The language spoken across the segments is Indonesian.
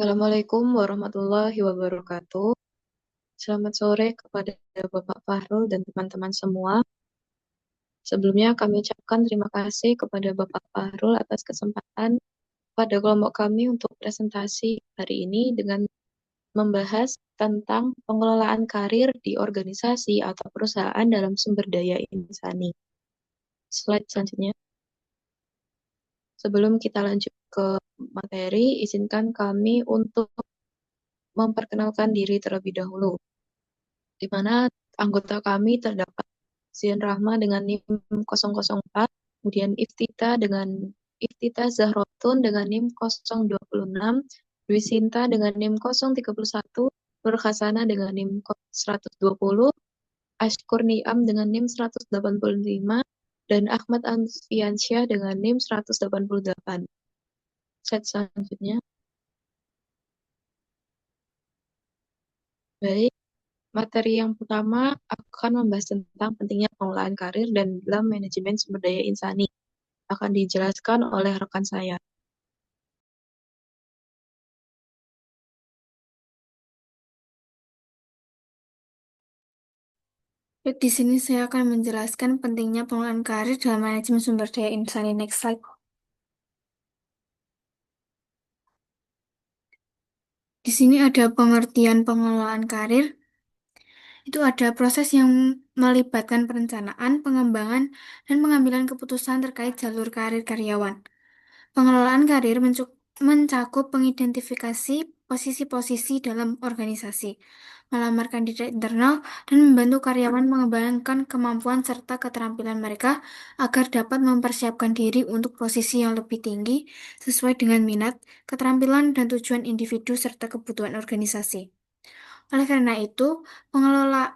Assalamualaikum warahmatullahi wabarakatuh. Selamat sore kepada Bapak Fahrul dan teman-teman semua. Sebelumnya kami ucapkan terima kasih kepada Bapak Fahrul atas kesempatan pada kelompok kami untuk presentasi hari ini dengan membahas tentang pengelolaan karir di organisasi atau perusahaan dalam sumber daya insani. Slide selanjutnya. Sebelum kita lanjut ke materi, izinkan kami untuk memperkenalkan diri terlebih dahulu, di mana anggota kami terdapat Zian Rahma dengan NIM 004, kemudian Iftita Zahrotun dengan NIM 026, Dwi Sinta dengan NIM 031, Nur Hasana dengan NIM 120, Ashkur Niam dengan NIM 185, dan Ahmad Anfiansyah dengan NIM 188. Set selanjutnya. Baik, materi yang pertama akan membahas tentang pentingnya pengelolaan karir dan dalam manajemen sumber daya insani. Akan dijelaskan oleh rekan saya. Baik, di sini saya akan menjelaskan pentingnya pengelolaan karir dalam manajemen sumber daya insani. Next slide. Di sini ada pengertian pengelolaan karir. Itu ada proses yang melibatkan perencanaan, pengembangan, dan pengambilan keputusan terkait jalur karir karyawan. Pengelolaan karir mencakup pengidentifikasi posisi-posisi dalam organisasi, melamar kandidat internal, dan membantu karyawan mengembangkan kemampuan serta keterampilan mereka agar dapat mempersiapkan diri untuk posisi yang lebih tinggi sesuai dengan minat, keterampilan, dan tujuan individu serta kebutuhan organisasi. Oleh karena itu, pengelolaan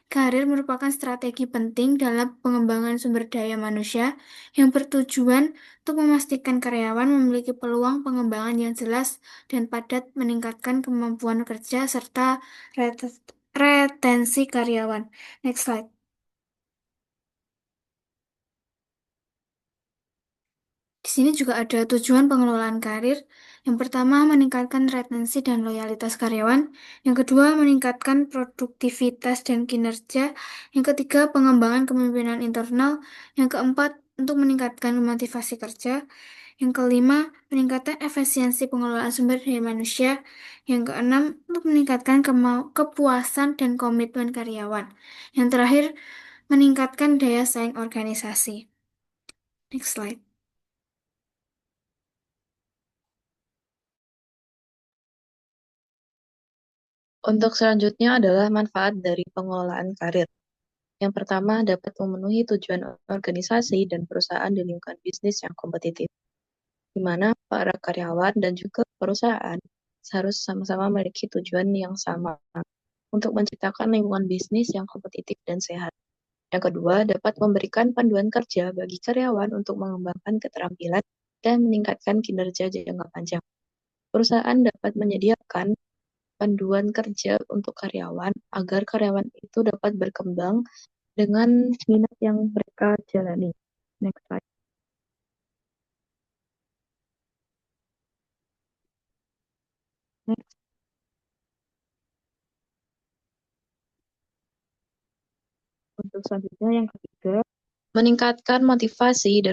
karir merupakan strategi penting dalam pengembangan sumber daya manusia yang bertujuan untuk memastikan karyawan memiliki peluang pengembangan yang jelas dan padat, meningkatkan kemampuan kerja serta retensi karyawan. Next slide. Di sini juga ada tujuan pengelolaan karir. Yang pertama, meningkatkan retensi dan loyalitas karyawan. Yang kedua, meningkatkan produktivitas dan kinerja. Yang ketiga, pengembangan kepemimpinan internal. Yang keempat, untuk meningkatkan motivasi kerja. Yang kelima, peningkatan efisiensi pengelolaan sumber daya manusia. Yang keenam, untuk meningkatkan kepuasan dan komitmen karyawan. Yang terakhir, meningkatkan daya saing organisasi. Next slide. Untuk selanjutnya adalah manfaat dari pengelolaan karir. Yang pertama, dapat memenuhi tujuan organisasi dan perusahaan di lingkungan bisnis yang kompetitif, di mana para karyawan dan juga perusahaan harus sama-sama memiliki tujuan yang sama untuk menciptakan lingkungan bisnis yang kompetitif dan sehat. Yang kedua, dapat memberikan panduan kerja bagi karyawan untuk mengembangkan keterampilan dan meningkatkan kinerja jangka panjang. Perusahaan dapat menyediakan panduan kerja untuk karyawan agar karyawan itu dapat berkembang dengan minat yang mereka jalani. Next slide. Next. Untuk selanjutnya yang ketiga, meningkatkan motivasi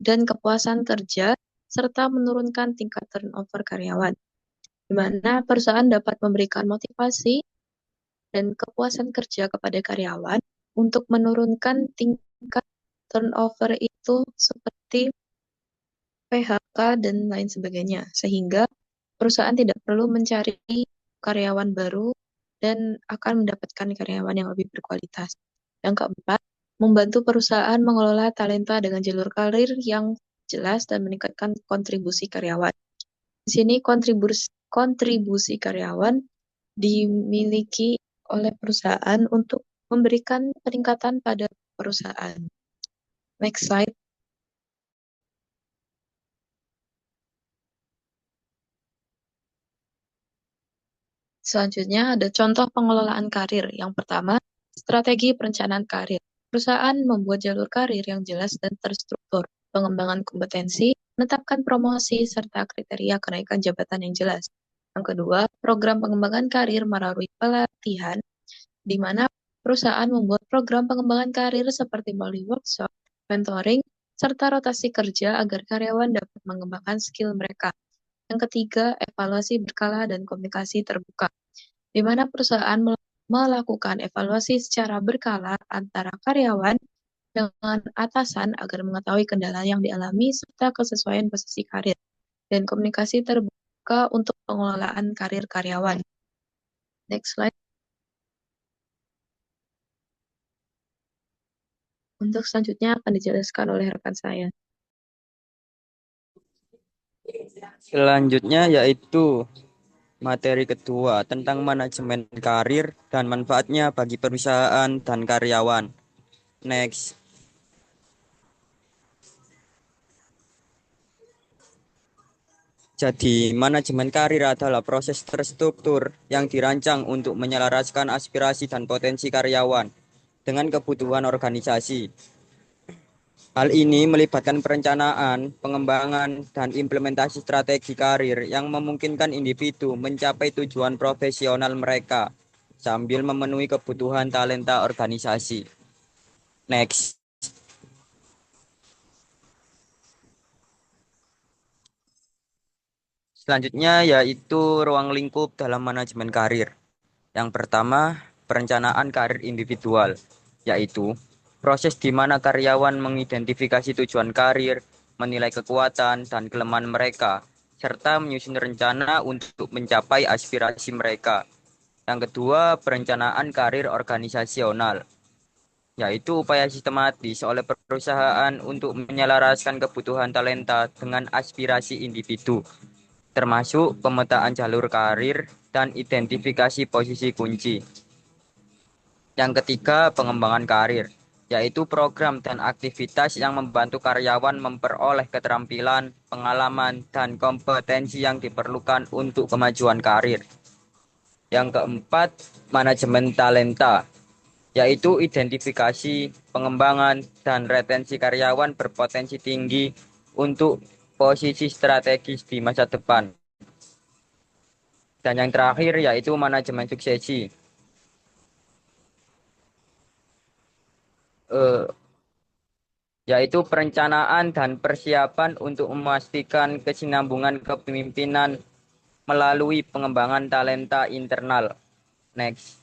dan kepuasan kerja serta menurunkan tingkat turnover karyawan, di mana perusahaan dapat memberikan motivasi dan kepuasan kerja kepada karyawan untuk menurunkan tingkat turnover itu seperti PHK dan lain sebagainya, sehingga perusahaan tidak perlu mencari karyawan baru dan akan mendapatkan karyawan yang lebih berkualitas. Yang keempat, membantu perusahaan mengelola talenta dengan jalur karir yang jelas dan meningkatkan kontribusi karyawan. Di sini kontribusi karyawan dimiliki oleh perusahaan untuk memberikan peningkatan pada perusahaan. Next slide. Selanjutnya ada contoh pengelolaan karir. Yang pertama, strategi perencanaan karir. Perusahaan membuat jalur karir yang jelas dan terstruktur, pengembangan kompetensi, menetapkan promosi serta kriteria kenaikan jabatan yang jelas. Yang kedua, program pengembangan karir melalui pelatihan, di mana perusahaan membuat program pengembangan karir seperti melalui workshop, mentoring, serta rotasi kerja agar karyawan dapat mengembangkan skill mereka. Yang ketiga, evaluasi berkala dan komunikasi terbuka, di mana perusahaan melakukan evaluasi secara berkala antara karyawan dengan atasan agar mengetahui kendala yang dialami serta kesesuaian posisi karir, dan komunikasi terbuka untuk pengelolaan karir karyawan. Next slide. Untuk selanjutnya akan dijelaskan oleh rekan saya. Selanjutnya yaitu materi kedua tentang manajemen karir dan manfaatnya bagi perusahaan dan karyawan. Next. Jadi, manajemen karir adalah proses terstruktur yang dirancang untuk menyelaraskan aspirasi dan potensi karyawan dengan kebutuhan organisasi. Hal ini melibatkan perencanaan, pengembangan, dan implementasi strategi karir yang memungkinkan individu mencapai tujuan profesional mereka sambil memenuhi kebutuhan talenta organisasi. Next. Selanjutnya yaitu ruang lingkup dalam manajemen karir. Yang pertama, perencanaan karir individual, yaitu proses di mana karyawan mengidentifikasi tujuan karir, menilai kekuatan dan kelemahan mereka, serta menyusun rencana untuk mencapai aspirasi mereka. Yang kedua, perencanaan karir organisasional, yaitu upaya sistematis oleh perusahaan untuk menyelaraskan kebutuhan talenta dengan aspirasi individu, termasuk pemetaan jalur karir dan identifikasi posisi kunci. Yang ketiga, pengembangan karir, yaitu program dan aktivitas yang membantu karyawan memperoleh keterampilan, pengalaman, dan kompetensi yang diperlukan untuk kemajuan karir. Yang keempat, manajemen talenta, yaitu identifikasi, pengembangan, dan retensi karyawan berpotensi tinggi untuk posisi strategis di masa depan. Dan yang terakhir yaitu manajemen suksesi, eh, yaitu perencanaan dan persiapan untuk memastikan kesinambungan kepemimpinan melalui pengembangan talenta internal. Next.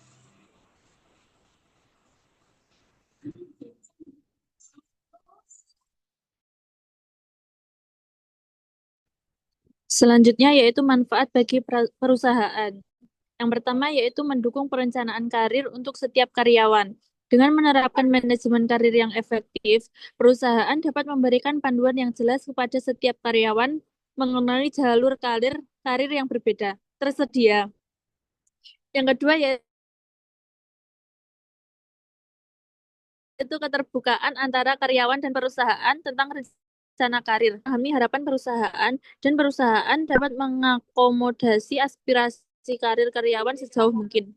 Selanjutnya yaitu manfaat bagi perusahaan. Yang pertama yaitu mendukung perencanaan karir untuk setiap karyawan. Dengan menerapkan manajemen karir yang efektif, perusahaan dapat memberikan panduan yang jelas kepada setiap karyawan mengenai jalur karir yang berbeda tersedia. Yang kedua yaitu keterbukaan antara karyawan dan perusahaan tentang rencana karir. Kami harapan perusahaan dan perusahaan dapat mengakomodasi aspirasi karir karyawan sejauh mungkin.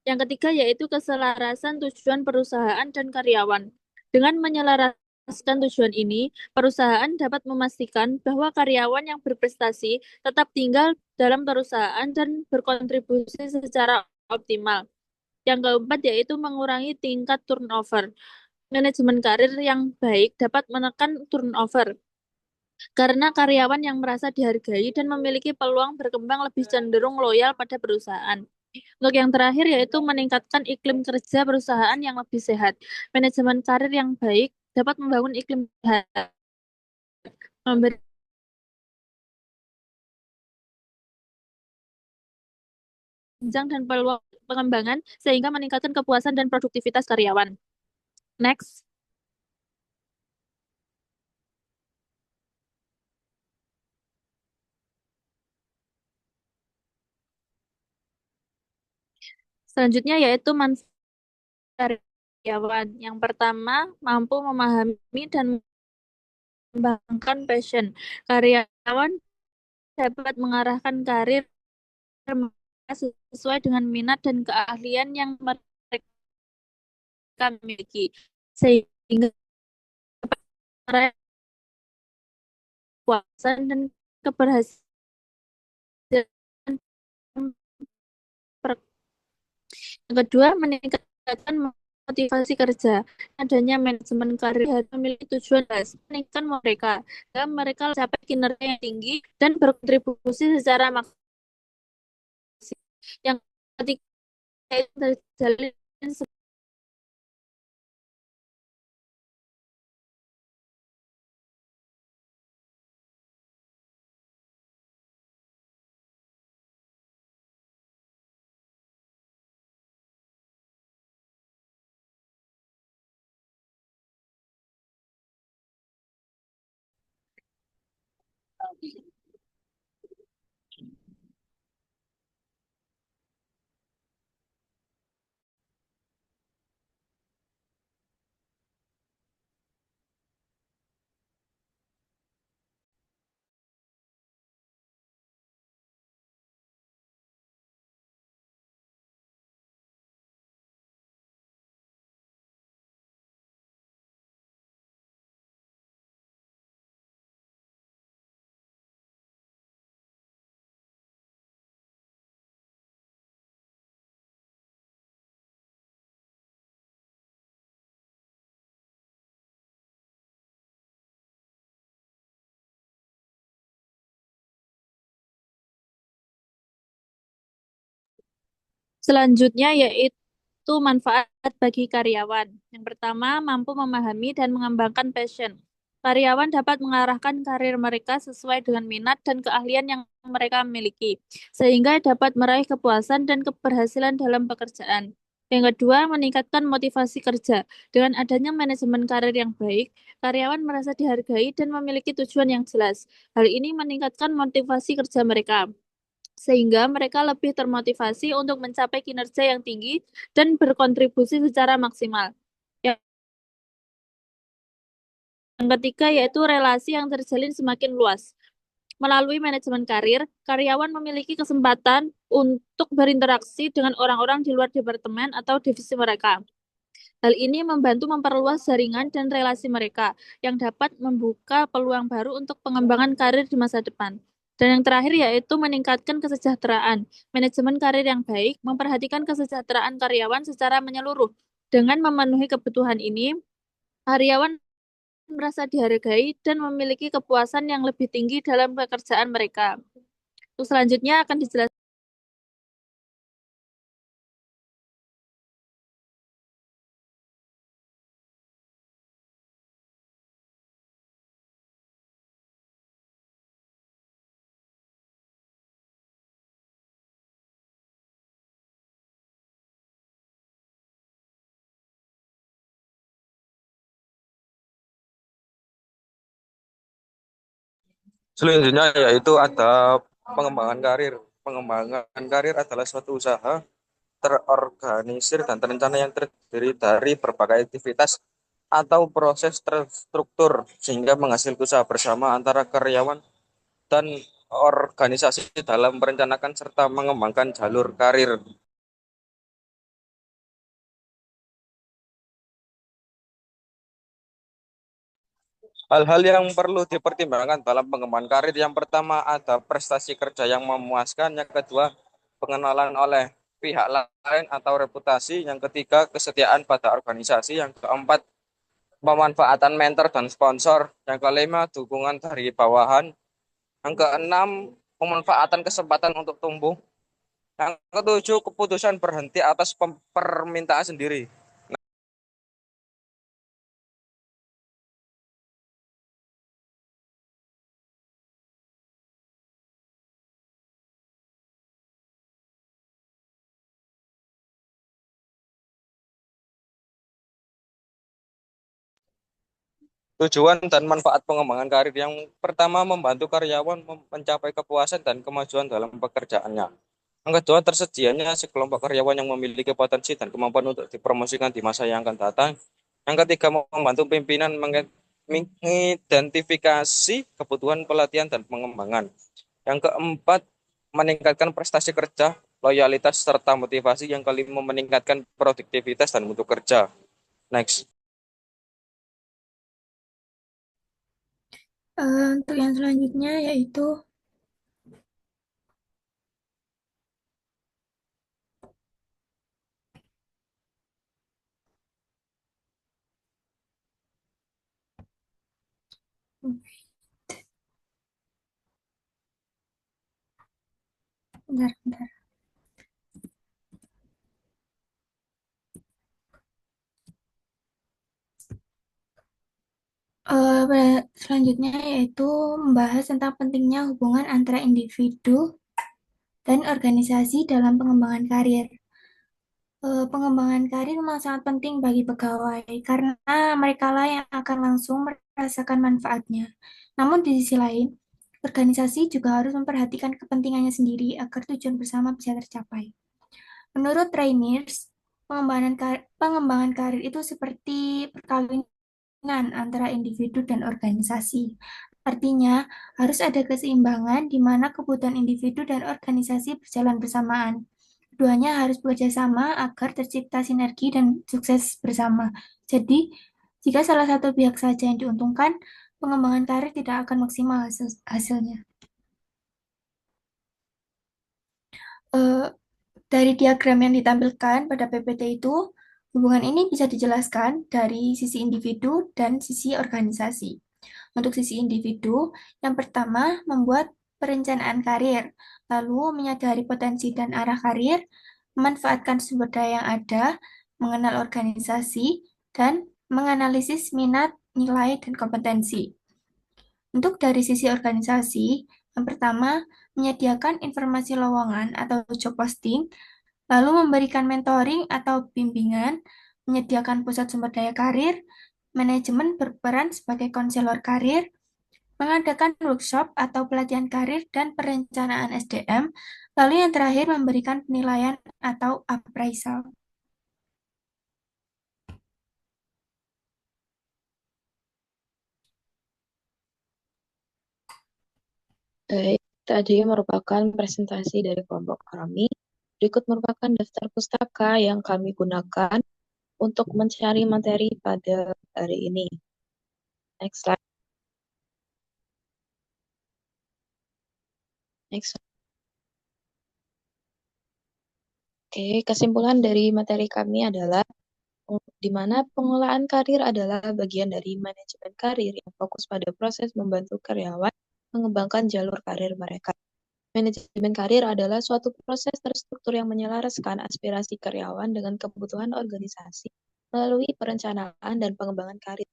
Yang ketiga yaitu keselarasan tujuan perusahaan dan karyawan. Dengan menyelaraskan tujuan ini, perusahaan dapat memastikan bahwa karyawan yang berprestasi tetap tinggal dalam perusahaan dan berkontribusi secara optimal. Yang keempat yaitu mengurangi tingkat turnover. Manajemen karir yang baik dapat menekan turnover karena karyawan yang merasa dihargai dan memiliki peluang berkembang lebih cenderung loyal pada perusahaan. Untuk yang terakhir yaitu meningkatkan iklim kerja perusahaan yang lebih sehat. Manajemen karir yang baik dapat membangun iklim sehat, memberi jenjang dan peluang pengembangan sehingga meningkatkan kepuasan dan produktivitas karyawan. Next. Selanjutnya yaitu manfaat karyawan. Yang pertama, mampu memahami dan mengembangkan passion. Karyawan dapat mengarahkan karir sesuai dengan minat dan keahlian yang mereka miliki. Sehingga kepuasan dan keberhasilan. Yang kedua, meningkatkan motivasi kerja. Adanya manajemen karir harus memiliki tujuan jelas, meningkatkan mereka, agar mereka mencapai kinerja yang tinggi dan berkontribusi secara maksimal. Yang ketiga, itu terjalin selanjutnya yaitu manfaat bagi karyawan. Yang pertama, mampu memahami dan mengembangkan passion. Karyawan dapat mengarahkan karir mereka sesuai dengan minat dan keahlian yang mereka miliki, sehingga dapat meraih kepuasan dan keberhasilan dalam pekerjaan. Yang kedua, meningkatkan motivasi kerja. Dengan adanya manajemen karir yang baik, karyawan merasa dihargai dan memiliki tujuan yang jelas. Hal ini meningkatkan motivasi kerja mereka, sehingga mereka lebih termotivasi untuk mencapai kinerja yang tinggi dan berkontribusi secara maksimal. Yang ketiga yaitu relasi yang terjalin semakin luas. Melalui manajemen karir, karyawan memiliki kesempatan untuk berinteraksi dengan orang-orang di luar departemen atau divisi mereka. Hal ini membantu memperluas jaringan dan relasi mereka, yang dapat membuka peluang baru untuk pengembangan karir di masa depan. Dan yang terakhir yaitu meningkatkan kesejahteraan. Manajemen karir yang baik memperhatikan kesejahteraan karyawan secara menyeluruh. Dengan memenuhi kebutuhan ini, karyawan merasa dihargai dan memiliki kepuasan yang lebih tinggi dalam pekerjaan mereka. Untuk selanjutnya akan dijelaskan. Selanjutnya yaitu ada pengembangan karir. Pengembangan karir adalah suatu usaha terorganisir dan terencana yang terdiri dari berbagai aktivitas atau proses terstruktur sehingga menghasilkan usaha bersama antara karyawan dan organisasi dalam merencanakan serta mengembangkan jalur karir. Hal-hal yang perlu dipertimbangkan dalam pengembangan karir, yang pertama ada prestasi kerja yang memuaskan, yang kedua pengenalan oleh pihak lain atau reputasi, yang ketiga kesetiaan pada organisasi, yang keempat pemanfaatan mentor dan sponsor, yang kelima dukungan dari bawahan, yang keenam pemanfaatan kesempatan untuk tumbuh, yang ketujuh keputusan berhenti atas permintaan sendiri. Tujuan dan manfaat pengembangan karir, yang pertama membantu karyawan mencapai kepuasan dan kemajuan dalam pekerjaannya. Yang kedua, tersedianya sekelompok karyawan yang memiliki potensi dan kemampuan untuk dipromosikan di masa yang akan datang. Yang ketiga, membantu pimpinan mengidentifikasi kebutuhan pelatihan dan pengembangan. Yang keempat, meningkatkan prestasi kerja, loyalitas serta motivasi. Yang kelima, meningkatkan produktivitas dan mutu kerja. Next. Untuk yang selanjutnya yaitu bentar, bentar. Selanjutnya yaitu membahas tentang pentingnya hubungan antara individu dan organisasi dalam pengembangan karir. Pengembangan karir memang sangat penting bagi pegawai karena mereka lah yang akan langsung merasakan manfaatnya. Namun di sisi lain, organisasi juga harus memperhatikan kepentingannya sendiri agar tujuan bersama bisa tercapai. Menurut Trainers, pengembangan karir itu seperti perkawinan antara individu dan organisasi. Artinya, harus ada keseimbangan di mana kebutuhan individu dan organisasi berjalan bersamaan. Keduanya harus bekerja sama agar tercipta sinergi dan sukses bersama. Jadi, jika salah satu pihak saja yang diuntungkan, pengembangan karir tidak akan maksimal hasilnya. Eh, Dari diagram yang ditampilkan pada PPT itu, hubungan ini bisa dijelaskan dari sisi individu dan sisi organisasi. Untuk sisi individu, yang pertama membuat perencanaan karir, lalu menyadari potensi dan arah karir, memanfaatkan sumber daya yang ada, mengenal organisasi, dan menganalisis minat, nilai, dan kompetensi. Untuk dari sisi organisasi, yang pertama menyediakan informasi lowongan atau job posting, lalu memberikan mentoring atau bimbingan, menyediakan pusat sumber daya karir, manajemen berperan sebagai konselor karir, mengadakan workshop atau pelatihan karir dan perencanaan SDM, lalu yang terakhir memberikan penilaian atau appraisal. Baik, tadi merupakan presentasi dari kelompok kami. Berikut merupakan daftar pustaka yang kami gunakan untuk mencari materi pada hari ini. Next slide. Next slide. Oke, kesimpulan dari materi kami adalah di mana pengelolaan karir adalah bagian dari manajemen karir yang fokus pada proses membantu karyawan mengembangkan jalur karir mereka. Manajemen karir adalah suatu proses terstruktur yang menyelaraskan aspirasi karyawan dengan kebutuhan organisasi melalui perencanaan dan pengembangan karir,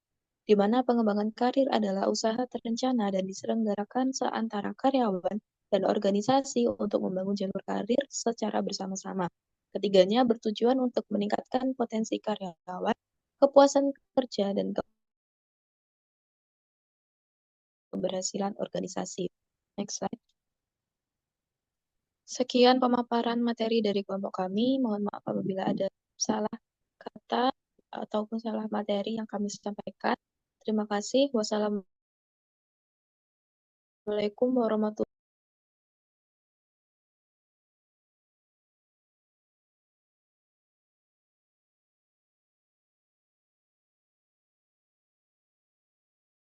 di mana pengembangan karir adalah usaha terencana dan diselenggarakan seantara karyawan dan organisasi untuk membangun jalur karir secara bersama-sama. Ketiganya bertujuan untuk meningkatkan potensi karyawan, kepuasan kerja, dan keberhasilan organisasi. Next slide. Sekian pemaparan materi dari kelompok kami. Mohon maaf apabila ada salah kata ataupun salah materi yang kami sampaikan. Terima kasih. Wassalamualaikum warahmatullahi wabarakatuh.